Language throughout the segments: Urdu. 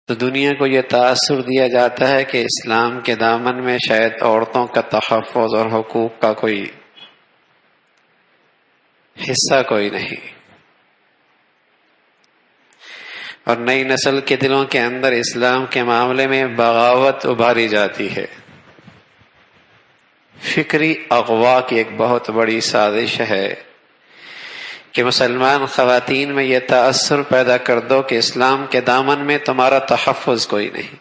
تو دنیا کو یہ تاثر دیا جاتا ہے کہ اسلام کے دامن میں شاید عورتوں کا تحفظ اور حقوق کا کوئی حصہ کوئی نہیں، اور نئی نسل کے دلوں کے اندر اسلام کے معاملے میں بغاوت ابھاری جاتی ہے۔ فکری اغوا کی ایک بہت بڑی سازش ہے کہ مسلمان خواتین میں یہ تاثر پیدا کر دو کہ اسلام کے دامن میں تمہارا تحفظ کوئی نہیں۔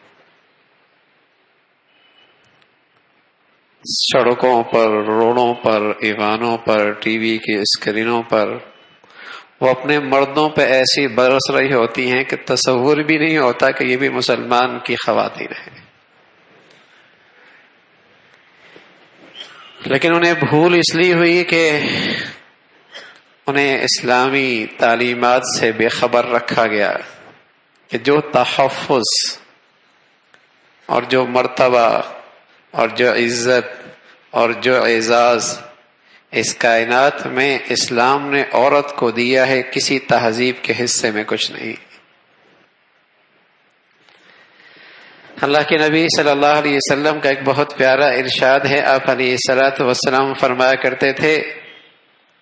سڑکوں پر، روڈوں پر، ایوانوں پر، ٹی وی کی اسکرینوں پر وہ اپنے مردوں پہ ایسی برس رہی ہوتی ہیں کہ تصور بھی نہیں ہوتا کہ یہ بھی مسلمان کی خواتین ہیں، لیکن انہیں بھول اس لیے ہوئی کہ انہیں اسلامی تعلیمات سے بے خبر رکھا گیا کہ جو تحفظ اور جو مرتبہ اور جو عزت اور جو اعزاز اس کائنات میں اسلام نے عورت کو دیا ہے، کسی تہذیب کے حصے میں کچھ نہیں۔ اللہ کے نبی صلی اللہ علیہ وسلم کا ایک بہت پیارا ارشاد ہے۔ آپ علیہ الصلوۃ والسلام فرمایا کرتے تھے،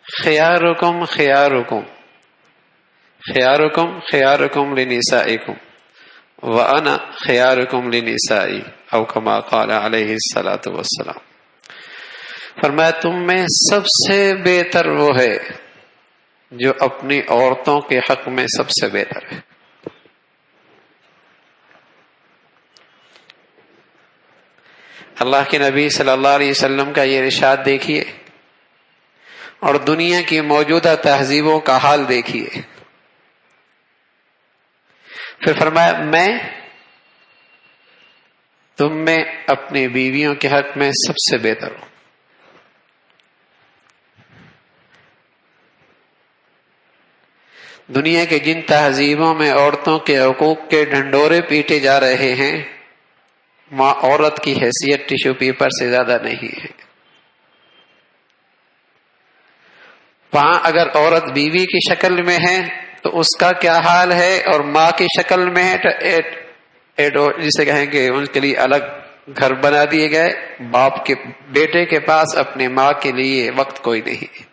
خیارکم خیارکم خیارکم خیارکم لنسائکم وانا خیارکم لنسائی، او کما قال علیہ الصلوۃ والسلام۔ فرمایا تم میں سب سے بہتر وہ ہے جو اپنی عورتوں کے حق میں سب سے بہتر ہے۔ اللہ کے نبی صلی اللہ علیہ وسلم کا یہ ارشاد دیکھیے اور دنیا کی موجودہ تہذیبوں کا حال دیکھیے۔ پھر فرمایا میں تم میں اپنی بیویوں کے حق میں سب سے بہتر ہوں۔ دنیا کے جن تہذیبوں میں عورتوں کے حقوق کے ڈھنڈورے پیٹے جا رہے ہیں، وہاں عورت کی حیثیت ٹیشو پیپر سے زیادہ نہیں ہے۔ وہاں اگر عورت بیوی کی شکل میں ہے تو اس کا کیا حال ہے، اور ماں کی شکل میں ہے تو جسے کہیں کہ ان کے لیے الگ گھر بنا دیے گئے۔ باپ کے بیٹے کے پاس اپنے ماں کے لیے وقت کوئی نہیں۔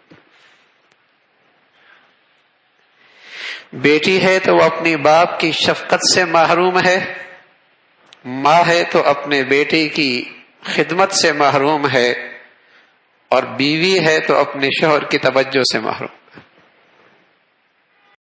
بیٹی ہے تو وہ اپنی باپ کی شفقت سے محروم ہے، ماں ہے تو اپنے بیٹے کی خدمت سے محروم ہے، اور بیوی ہے تو اپنے شوہر کی توجہ سے محروم۔